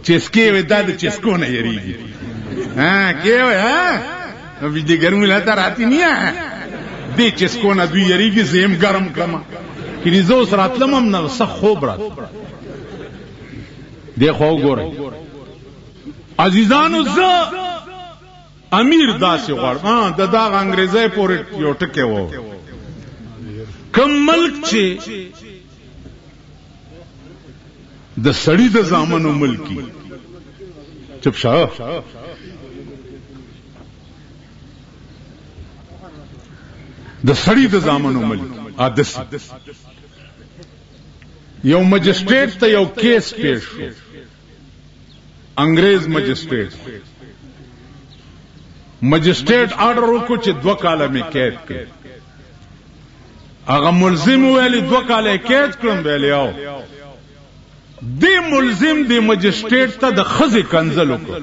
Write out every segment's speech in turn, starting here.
چسکې وې دا د چسکو نه یریږي کې وې د ګرمۍ لاته راتی نه دې چسکو نه دوی یریږي زم ګرم کړم کړي زو سره اتلم هم نه سخ خوب رات دی خو ګورئ عزیزانو زه امیر داسې غواړم د دغه انګریزۍ پورې یو ټکی و کوم ملک چې د سړي د زامنو ملکی چپ شه د سړي د زامنو ملکی عادس یو مجسټریټ ته یو کیس پیش شو انګریز مجسټریټ آرډر وکړ چې 2 کاله می قید کړ هغه ملزم ویلي 2 کاله قید کړم ویلي او دی ملزم دی مجسټریټ ته د خزې کنزل وکړ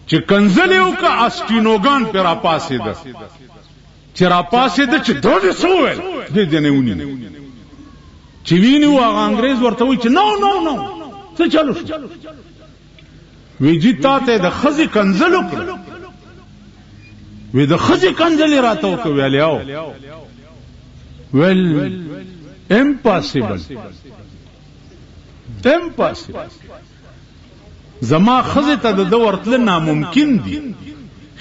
چې کنزل یې وکړ اسټینوګان پر راپاسې ده چې راپاسې ده چې دوی سوول دې نه ونی چې ویني هغه انګریز ورته وی چې نو څه چالو شو ویجی ته د خزې کنزل وکړ وی د خزې کنزل راته وکړ ویلي او ویل امپاسبل زما خزه ته د ورتل ناممکن دي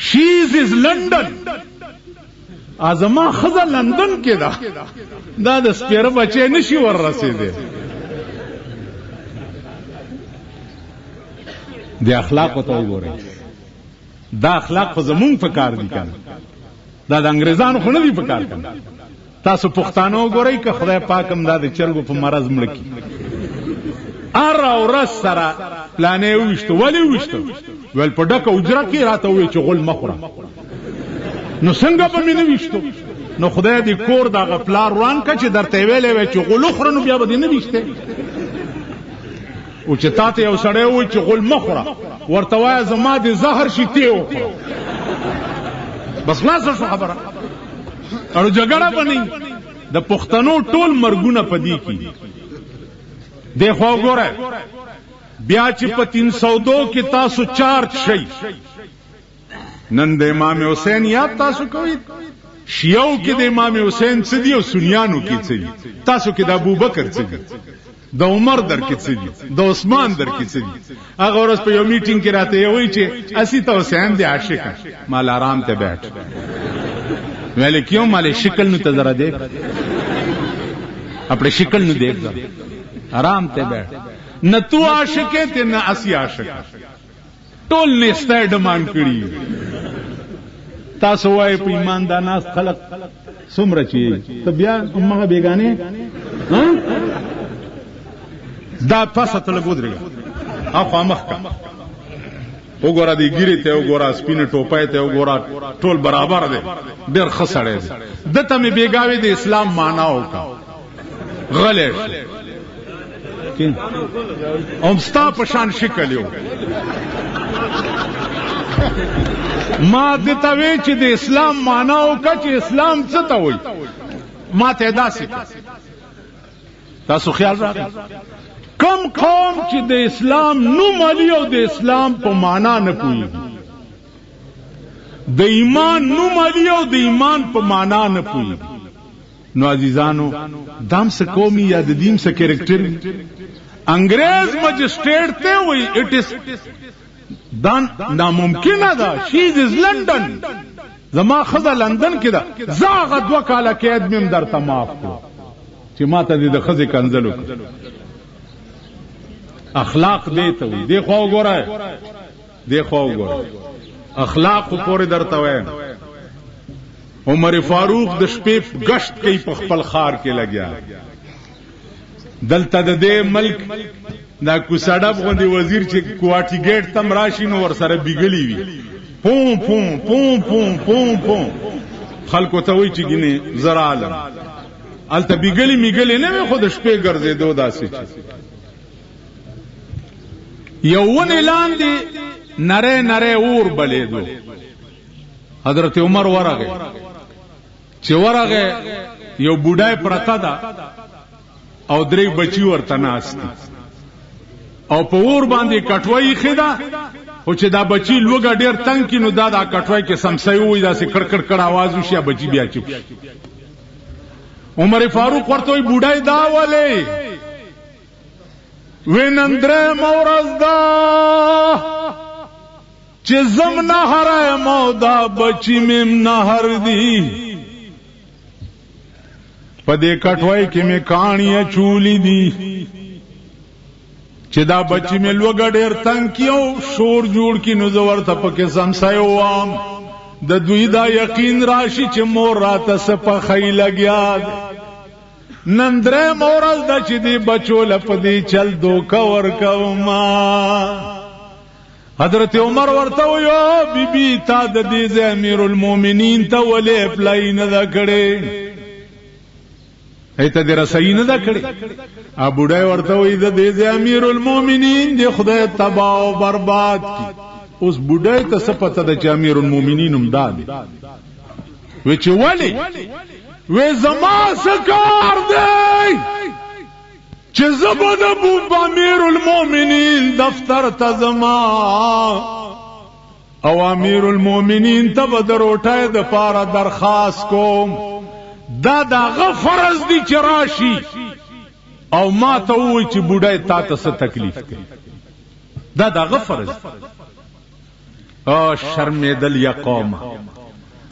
شیز از لندن ازما خزه لندن کې دا د سپیره بچی نشي ور رسیدي د اخلاق ته وګورئ دا اخلاق خو زمونږ په کار دي کنه دا د انګریزانو خو نه دي په کار کنه تاسو پښتانه وګورئ که خدای پاک هم دا د چرګو په مرز مړ کی ار او رس سره پلانې وشته ولی وشته ول په ډکه اجره کې راته وی چې غول مخوره نو څنګه په مینه وشته نو خدای دې کور دا غفلار روان ک چې درته ویلې وی چې غول خور نو بیا به نه وشته او چې تاسو یو سړی وی چې غول مخوره ورته وای زما دې زهر شي ته وخوره بس خلاص شو خبره او جګړه بنئ د پښتنو ټول مرګونه پدې کی دیکھو ګوره بیا چې په 302 کې تاسو چارج شئ نن د امام حسین یاد تاسو کوئ شیعو کې د امام حسین څه دي او سنیانو کې څه دي تاسو کې د ابوبکر څه دي د عمر در کې څه دي د عثمان در کې څه دي هغه ورځ په یو میټینګ کې راته وایي چې اسی ته حسین دی عاشق مال آرام ته بیٹھ ویلے کیوں مالے شکل نو ته ذرا دیکھ اپنے شکل نو دیکھ آرام تے بیٹھ نہ تو عاشق ہے تے نہ اسی عاشق ټول نسته ډمان کړي تاسو وای په ایماندار ناس خلق څومره چی ته بیا امغه بیگانه دا پاسه ته لګودرګه اخو مخ کا وګوره دی ګیری ته وګوره سپینه ټوپای ته وګوره ټول برابر دي ډېر خسړې دي دته می بیگاوی د اسلام معنا وکا غلې اومستا پشان شکل یو ما دته وی چې د اسلام معنا وکا چې اسلام څه ته وای ما ته داسې تاسو خیال راغی کم قوم چې د اسلام نوم علی او د اسلام په معنا نه کوي د ایمان نوم علی او د ایمان په معنا نه کوي نو عزیزانو دام سے قومی یا د دین سے کریکٹر انګریز مجسټریټ ته وای اٹ از دان ناممکن ده شیز از لندن زما خزه لندن کې ده زاغه 2 کاله قید مم درته معاف کړو چې ماته د خزه کنزلو اخلاق دیته وي دی خو وګورئ اخلاق پورې درته وایم عمر فاروق د شپې گشت کوي په خپل خار کې لګیا دلته د دې ملک دا کوساډب غوندي وزیر چې کوواټي ګیټ تم راشي نو ور سره بیګلی وي پوم پوم پوم پوم پوم پوم خلکو ته وی چې ګینه زرا عالم الته بیګلی میګلی نه خو د شپې ګرځېدو داسې یو ون اعلان دی نره نره اور بلیدو حضرت عمر ورغه چې ورغه یو بوډای پرتا دا او درې بچی ورته ناشتي او په اور باندې کټوي خدا او چې دا بچی لوګه ډیر تنگ کینو دا کټوي کې سمسای وي دا سي کړ کړ کړ आवाज وشي بچی بیا چپ. عمر فاروق ورته وي بوډای دا ولې وینندره مورز دا چې زم نهر مودا بچی مم نهر دی پدې کټوي کې مې کانیه چولی دی چې دا بچی مې لوګ ډېر تنگ کیو شور جوړ کی نو زور ته پکې سمسای وام د دوی دا یقین راشي چې مور راته سپه خی لګیا نندره مورز دا چې دی بچو لپدی چل دوکا ورکوما. حضرت عمر ورته ویو بی بی تا د دې امیر المؤمنین ته ولې اپلای نه دا کړي ایته د رسای نه دا کړي. ابو ډای ورته وی د دې امیر المؤمنین دی خدای تباہ او برباد کی. اوس بوډای ته سپته د چې امیر المؤمنین هم داد و چې ولی و زما سکار دی چې زبد ابو امیر المؤمنین دفتر ته زما او امیر المؤمنین ته به دروټای د پاره درخواست کوم دا غفرز دی چې راشي او ما ته وای چې بوډای تا ته څه تکلیف کوي دا غفرز. او شرمېدل یا قوم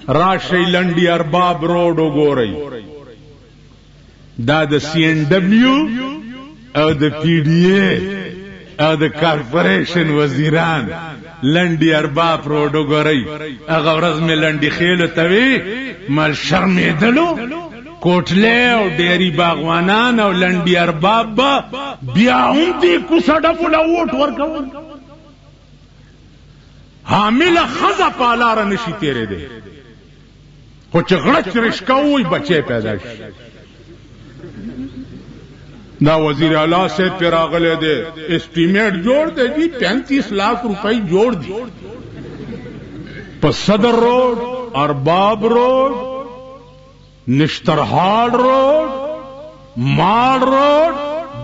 راشي لنډي ارباب روډ وګورئ دا د سی ان ډبلیو او د پی ډی ای او د کارپوریشن وزیران لنډي ارباب روډ وګورئ هغه ورځ مې لنډي خېلو توی مل شرمېدلو کوټله او ډېری باغوانان او لنډي ارباب بیا هم دې کوڅه ډبوله ووټ ورکول حامل خزا پالار نشي تیرې دی خو چې غړچ رشکوي بچي پیدا شي. دا وزیر اعلی سے پیراغله دی اسټیمیټ جوړ دی جی 35 लाख روپۍ جوړ دی په صدر روډ ارباب روډ نشترهاړ روډ مال روډ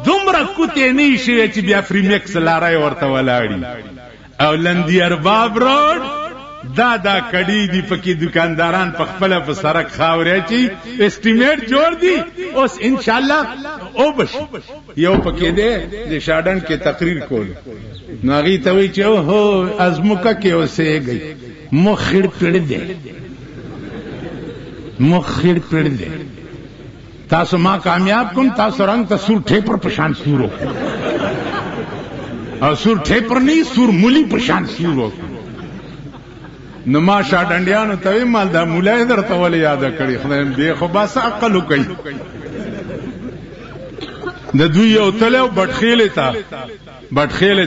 دومره کوته نه شي چې بیا فری میکس لارای ورته ولاړی او لندی ارباب روډ دا کډی دی پکې دکانداران په خپل په سرک خاورې چی اسټیمیټ جوړ دی اوس ان شاء الله او بش یو پکې دی د شاډن کې تقریر کول ناغي ته وی چې هو ازموکه کې اوسېږي مخیر پړ دی مخیر پړ دی تاسو ما کامیاب کوم تاسو رنگ ته سور ټیپر پشان سورو او سور ټیپر نه سور مولي پشان سورو نو ما شاډنډیانو ته مال دا مولای درته ولې یاد کړی خدایم دې خو بس عقل کوي د دوی یو تلو بټخېلې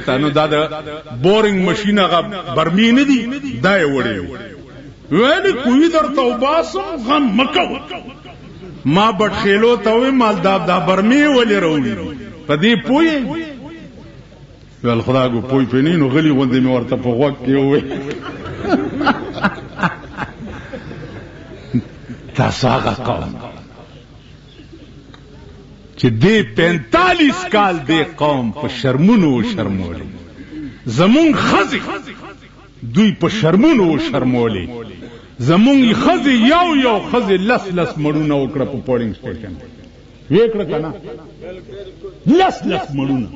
تا نو دا د بورینګ ماشين هغه برمی نه دی دا یې وړي ولی کوی درته وباسم غم مکو ما بټخېلو ته مال دا برمی ولې وروړي په دې پوي ول خدا کو پوي پنینو غلی وندې مې ورته په غوږ کې وې تاسو هغه قوم چې دې 45 کال دې قوم په شرمونو شرمولې زمون خزي دوی په شرمونو شرمولې زمون خزي یو خزي لس مړونه وکړه په پولینګ سټیشن وکړه کنه لس مړونه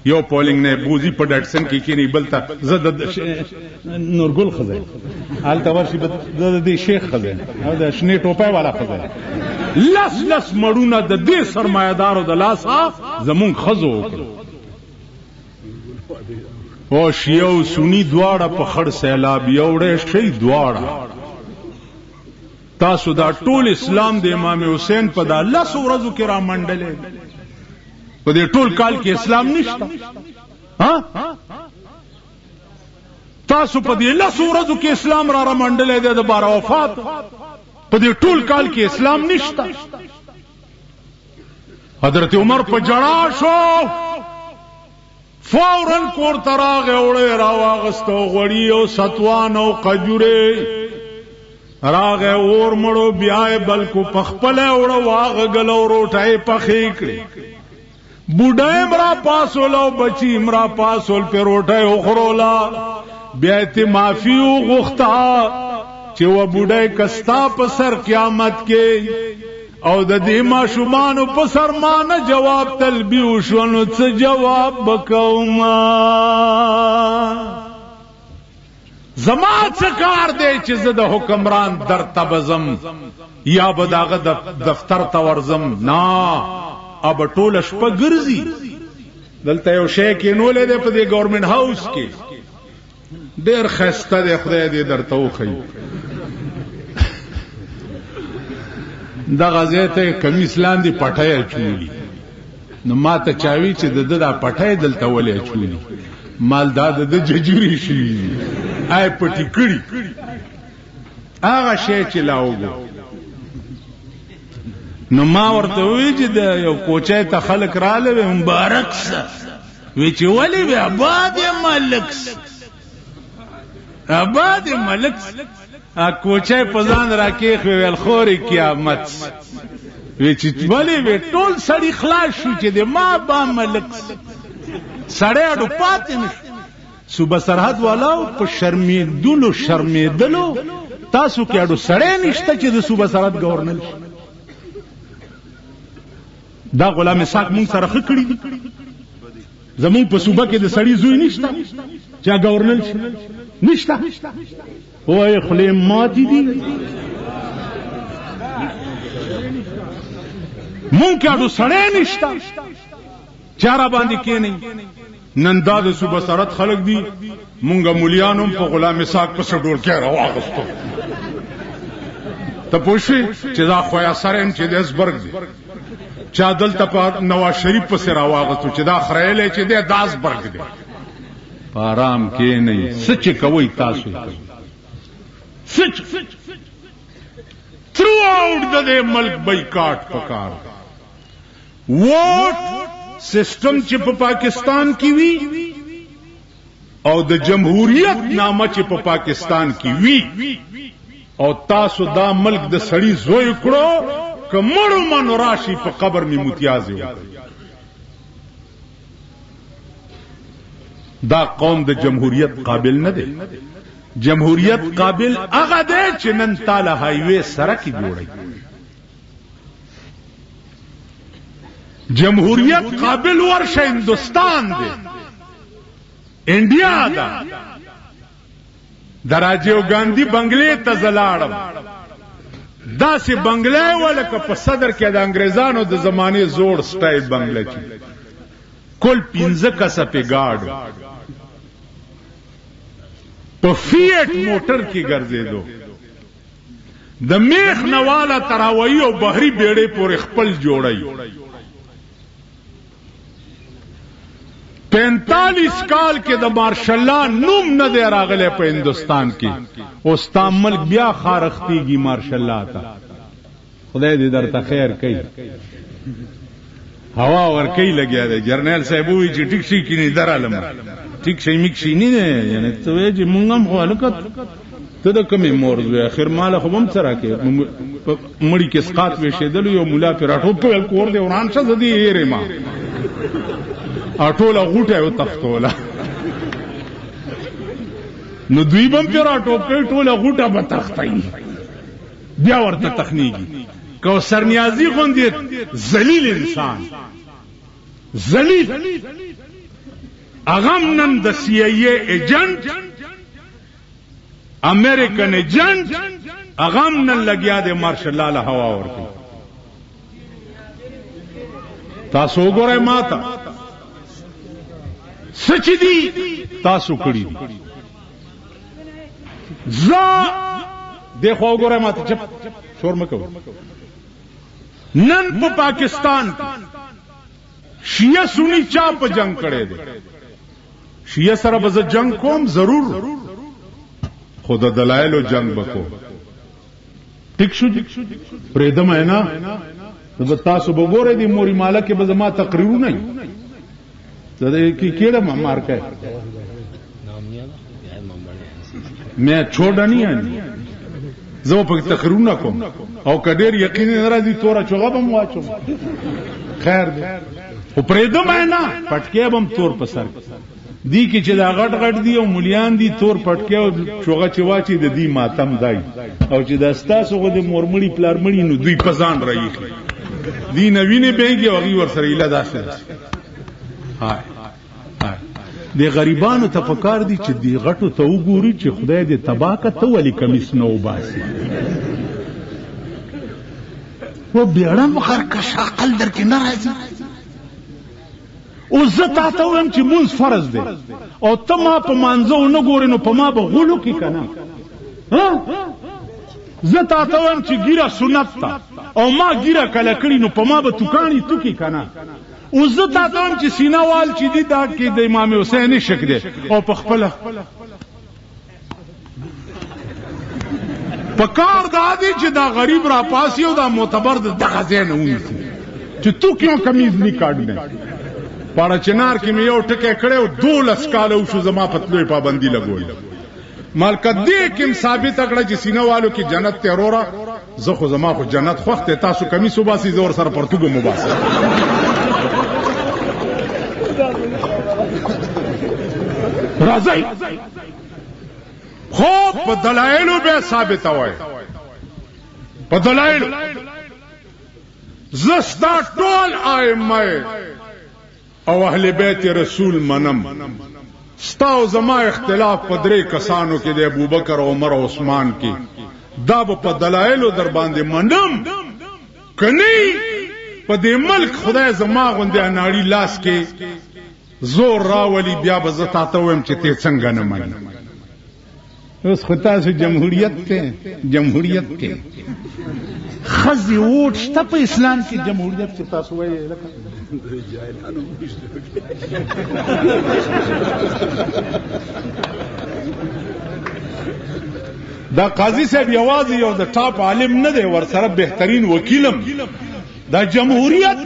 یو پولینګ نه بوزي په ډاټسن کې کینی بلتا زد نورګل خزه حالت ورشي د دې شیخ خزه او د شنه ټوپای والا خزه لس مړونه د دې سرمایدارو د لاسه زمون خزو او شیو سنی دواړه په خړ سیلاب یوړې شي دواړه تاسو دا ټول اسلام د امام حسین په د 10 ورځو کې را منډلې په دې ټول کال کې اسلام نشته ها تاسو په دې 10 ورځو کې اسلام را منډلې ده د بار وفات په دې ټول کال کې اسلام نشته. حضرت عمر په جړا شو فورن کور تراغه وړه راواغستو غړی او ستوان او قجوره راغه اور مړو بیا بلکو پخپله وړه واغ غلو روټای پخې کړې بوډایم را پاسول او بچیم را پاسول په روټه اخرولا بیا ته معافی وغوښتا چې و بوډای کستا په سر قیامت کې او د دې ماشومان په سر مان جواب طلبي وشونو څه جواب وکوم زما څه کار دی چې زه د حکمران در تبزم یا به داغه دفتر ته ورزم نه اب ټوله شپه ګرځي دلته یو شی کینولې دی په دې گورنمنت هاوس کې ډېر خسته دی خدای دې درته وخی دا غزه ته کمیس لاندې پټای چولی نو ما ته چاوي چې د دا پټای دلته ولې چولی مالدار د ججوري شي آی پټی کړی هغه شی چې لاوګو نو ما ورته وی چې د یو کوچای ته خلک رااله مبارک سه وی چې ولی به آباد ملک آباد ملک ا کوچای په ځان راکې خو ول خوري قیامت وی چې ولی به ټول سړی خلاص شو چې د ما با ملک سړی اډو پاتې نشو صوبه سرحد والاو په شرمېدلو تاسو کې اډو سړی نشته چې د صوبه سرحد گورنر دا غلام اسحاق مونږ سره خ کړی دي زمون په صوبه کې د سړی زوی نشته چې گورنر نشته وای خلې ماتي دي مونږ کې اډو سړی نشته چاره باندې کې نه نن دا د صوبه سرحد خلق دي مونږه مولیانو په غلام اسحاق په سډور کې راوغستو ته پوښي چې دا خویا سره چې د اسبرګ دي چا دلته په نواز شریف په سر راوغستو چې دا خړېلې چې د داس برګ دي آرام کې نه سچ کوي تاسو سچ تھرو آؤٹ د ملک بایکاټ پکار ووټ سسٹم چې په پاکستان کې وی او د جمهوریت نامه چې په پاکستان کې وی او تاسو دا ملک د سړی زوی کړو کمړو من راشي په قبر می متیازه دا قوم د جمهوریت قابل نه دی جمهوریت قابل هغه دی چې نن تعالی هایوي سره کې جوړي جمهوریت قابل ورشه ہندوستان دے انڈیا دا دا راجیو گاندھی بنگلے تزلاړم دا سی بنگلے ولکه په صدر کې د انګريزانو د زمانه زوړ سټایل بنگله چی کل 15 کسه په گاډو په فیټ موټر کې ګرځېدو د میخ نواله تراوی او بحری بیړې پورې خپل جوړای 45 کال کې د مارشالله نوم نه دی راغلی په هندستان کې اوس تا ملک بیا خارختيږي مارشالله ته خدای دې درته خیر کوي هوا ور کوي لګیا دی جرنیل صاحب وی چې ټیک شي کې نه درالم ټیک شي میک شي نه یعنی ته وی چې مونږ هم خلکت ته د کومې مورځو اخر مال خو هم سره کې مړی کې اسقاط وشیدل یو مولا پر اټو په کور دی وران شه زدي یې ما اټوله غوټه او تختوله نو دوی بم پر اټو په ټوله غوټه به تختای بیا ورته تخنیکی کوثر نیازی غوندې ذلیل انسان ذلیل اغم نن د سی ای ایجنٹ امریکن ایجنٹ اغم نن لګیا د مارشل الله هوا ورته تاسو وګورئ ماته سچ دی تاسو کړی زه دیکھو وګورئ ماته چپ شور مکو نن په پاکستان شیعه سنی چا په جنگ کړي دي شیعه سره به جنگ کوم ضرور خود دلایل جنگ بکو ټیک شو پرېدم ہے نا نو تاسو وګورئ دی موري مالا کې به زما تقریرونه نه زده کی کیڑا مار کا میں چھوڑا نہیں آنی زو پک تقریرونه کوم او کډیر یقین ناراضي تورا چوغه بم واچوم خیر دی خو پرېږدم یې نه پټکی به هم تور په سر دی کې چې دا غټ غټ دي او مولیان دي تور پټکی او چوغه چې واچي د دې ماتم دی او چې دا ستاسو خو د مورمړي پلارمړي نو دوی په ځان راایخي دی نه وینې بهږي او هغوی ورسره ایله داسې د غریبانو ته پکار دي چې دې غټو ته وګوري چې خدای دې تباه که ته ولې کمیس نه وباسي و بیړه مخرکش عقل در کې نه راځي اوس زه تا ته وایم چې مونځ فرض دی او ته ما په مانځه ونه ګورې نو په ما به غولو کې که نه زه تا ته وایم چې ګیره سنت ته او ما ګیره کله کړي نو په ما به توکاڼي توکي که نه اوس زه تا ته وایم چې سینه وال چې دي دا کې د امام حسین شک دی او په خپله په کار دا دی چې دا غریب را پاسي او دا معتبر دغه ځای نه ونیسي چې تو کیوں کمیز نہیں کاٹنے پاڑا چنار کې مې یو ټکی کړی او 12 کاله وشو زما پتلوی پابندي لګول مالکه دې کې ثابته کړه چې سینه والو کې جنت ته وروره زه خو زما خو جنت خوښ دی تاسو کمیس وباسئ زه ورسره پرتوګم وباسم راځئ خو په دلایلو به ثابته وای په دلایلو زه ستا ټول ائمه او اهل بیت رسول منم ستا او زما اختلاف په 3 کسانو کې د ابوبکر عمر او عثمان کې دا به په دلایلو در باندې منم کني په دې ملک خدای زما غوندې اناړي لاس کې زور راولي بیا به زه تاته ویم چې ته څنګه نه منې اوس خو تاسو جمهوریت ته خزي ووټ شته په اسلام کې جمهوریت چې تاسو وایي لکه دا قاضي صاحب یوازې یو د ټاپ عالم نه دی ورسره بهترین وکیلم دا جمهوریت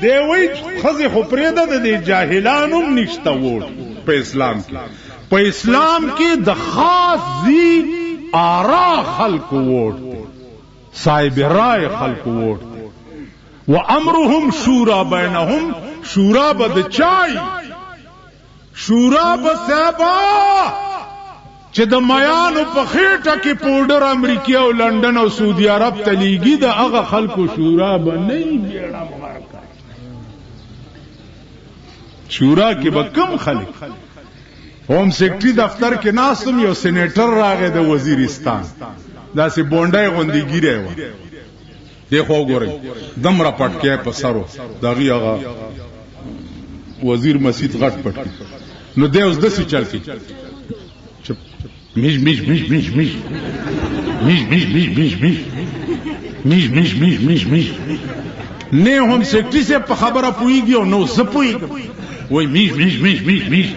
دی وایي خزي خو پرېږده د دې جاهلانو نشته ووټ په اسلام کې په اسلام کې د خاص ذی آرا خلق ووټ صاحب رائے خلق ووٹ و امرهم شورا بینهم شورا بد چای شورا بسابا چې د میانو په خېټه کې پودر امریکا او لندن او سعودي عرب تلیږي د هغه خلکو شورا به نه بیړه مارکا شورا کې به کم خلک ہوم سیکرټری دفتر کې ناستم یو سېنیټر راغی د وزیرستان دا سی بونډای غوندې ګیره و دیکھو ګورئ دمره پټکې په سرو دغه هغه وزیر مسجد غټ پټ نو دی اوس دسی چل کی چپ میش میش میش میش میش میش میش میش میش میش میش میش میش میش میش نه هم سیکټری سے په خبره پويږي او نو زپويږي وای میش میش میش میش میش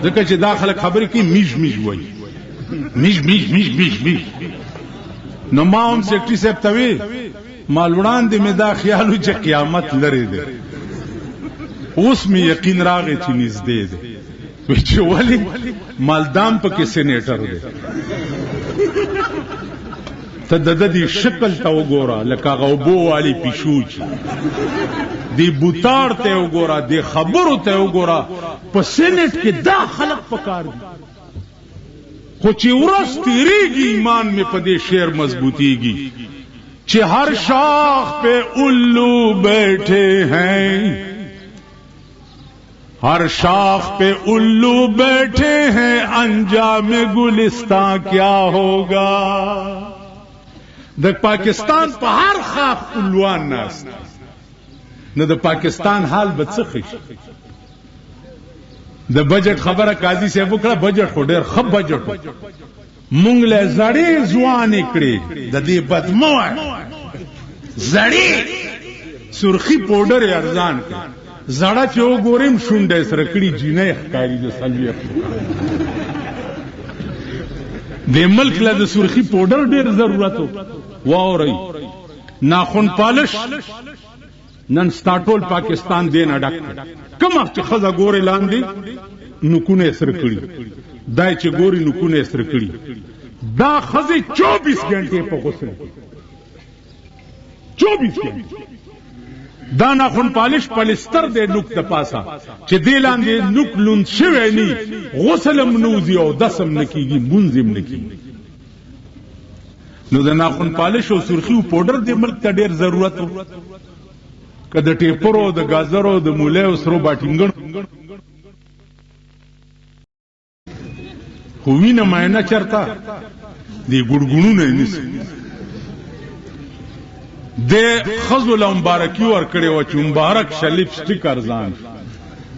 ځکه چې داخله خبرې کې میش میش وای میش میش میش میش میش نو ما هم سیکټری صاحب ته وی مال وړاندې مې دا خیالو چې قیامت لري دی اوس مې یقین راغی چې نږدې دی وی چې ولی مالدام پکې سېنیټر دی ته د دې شکل ته وګوره لکه هغه اوبو والی پیشو چې دی بوتار ته وګوره دی خبرو ته وګوره په سېنیټ کې دا خلق پکار دي خو چې ورځ تیریږي ایمان میں پدے شعر مضبوطیږي چې ہر شاخ پہ الو بیٹھے ہیں ہر شاخ پہ الو بیٹھے ہیں انجام گلستان کیا ہوگا د پاکستان په هر خاخ الوان ناس نه د پاکستان حال بڅخش د بجټ خبره قاضي صاحب وکړه بجټ خو ډېر خب بجټ مونږ له زړې ځوان کړې د دې بدمو زړې سرخی پاوډر ارزان کړ زړه چې وګورم شونډه سره کړي جینې ښکاری د سلوي د ملک له د سرخی پاوډر ډېر ضرورت واوري ناخن پالش نن سٹاټول پاکستان دین اډک کوم چې خزه ګوري لاندې نکونه سره کړی دای چې ګوري نکونه سره کړی دا خزه 24 غنټه په غسل 24 غنټه دا ناخن پالش پلستر دی نوک د پاسا چې دی لاندې نوک لوند شوی نی غسلم نوزی او دسم نکیږي منځم نکیږي نو د ناخن پالش او سرخی او پودر د ملک ته ډیر ضرورت وو که د ټیپرو د گازرو د مولی او سرو باټینګن خو وینه معاینه چرته دی ګړګړونه نیسي د خزو له مبارکي ورکړې وه چې مبارک شه لپسټیک ارزان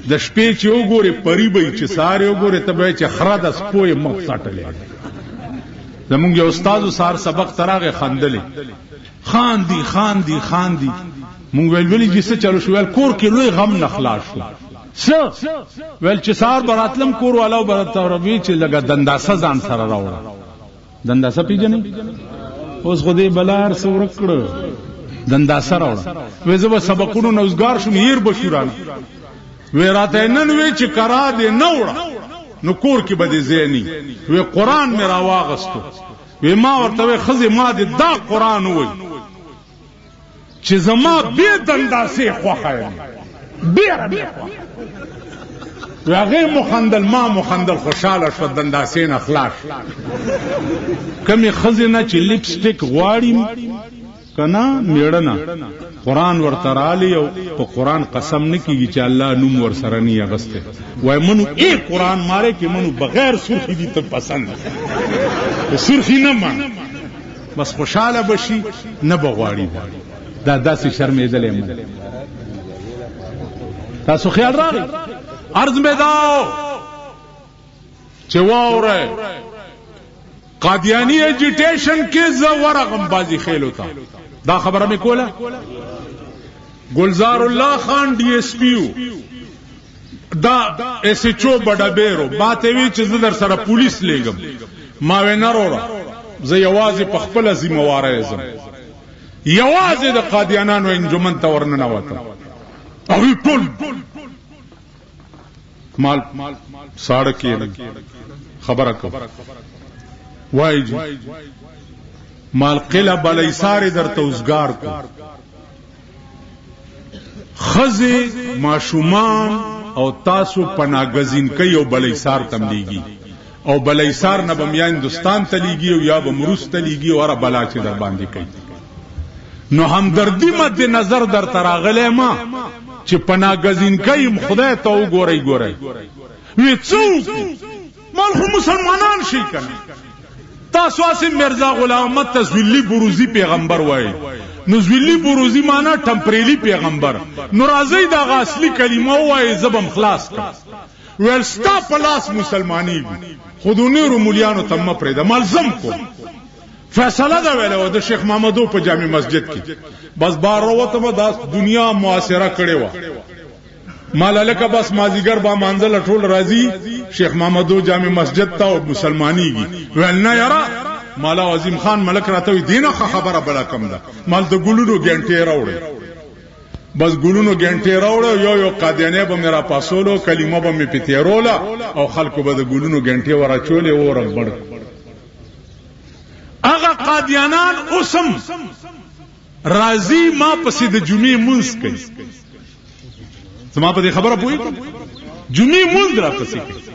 د شپې چې وګورې پری به چې سهار یې وګورې ته به چې خره د سپو یې مخ څټلی زمونږ یو استادو سهار سبق ته راغی خندلې خاندي مونږ ویل چې څه چلو شو ویل کور کې لوی غم نه خلاص شو څه ویل چې سهار به راتلم کور والاو به راته وی چې لږه دنداسه ځان سره راوړه دنداسه پیژنې اوس خو دې بلا هر څه ورک کړه دنداسه راوړه وی زه به سبقونو نه اوزګار شم هیر به شو رانه وی راته نن وی چې کرا دې نه وړه نو کور کې به دې ځای نی وی قرآن مې راواغستو وی ما ورته وی ښځې ما دې دا قرآن ووی چې زما بې دنداسې خوښه یم ډېره مې خوښه وی هغې مخندل ما مخندل خوشحاله شوه دنداسې نه خلاص کمې ښځې نه چې لپسټیک غواړي که نه میړه قرآن ورته رالی او په قرآن قسم نه کیږي چې الله نوم ورسره نی اغسته وای منو ای قرآن ماره کې منو بغیر سرخی دي ته پسند سرخی نه مان بس خوشاله بشي نه بغواړي دا داسې شرمېدلې من تاسو خیال راغی عرض مې داو چې واوره قادیانی ایجیټیشن کې زه ورغم بازی خیل ہوتا دا خبره مې کوله گلزار الله خان ڈی ایس پی دا ایس ایچ او بډابیرو باته وی چې زه در سره پولیس لګم ما وینرورا زه یوازې په خپل ذمہواره یم یوازې د قادیانانو انجمن ته ورننه وته او ټول مال ساړه کې خبره کو وای جی مال قله بلای ساره در توزګار کو خزه ماشومان او تاسو پناګزین کوي او بلای سار تملیږي او بلای سار نه بم یا هندستان ته لیږي او یا بم روس ته لیږي او را بلا چې در باندې کوي نو همدردی مد نظر در تراغله ما چې پناګزین کوي خدای ته وګورئ وی څوک مال خو مسلمانان شي کنه تاسو اسیم مرزا غلام احمد تزویلی بروزی پیغمبر وای نو زویلی بروزی معنی ټمپریلی پیغمبر نو راځي دا اصلي کلمه وای زبم خلاص کا ویل ستا پلاس مسلمانی خودونی رو مولیانو تم پرې د ملزم کو فیصله دا ویله د شیخ محمدو په جامع مسجد کې بس بار وروته ما د دنیا معاصره کړي و مالالکه بس مازیګر با منزل ټول راځي شیخ محمدو جامع مسجد ته او مسلمانیږي ویل نه یاره مولا عظیم خان ملک راته دینه خبره بلا کم ده مال د ګلونو ګنټې راوړي بس ګلونو ګنټې راوړو یو قادیانه به میرا پاسولو کلمه به می پتیرولا او خلکو به د ګلونو ګنټې ورچولې و رغبړ هغه قادیانان اوسم راضی ما پسې د جمعې مونږ کوي زما په دې خبره پوي جمعې مونږ را پسې کوي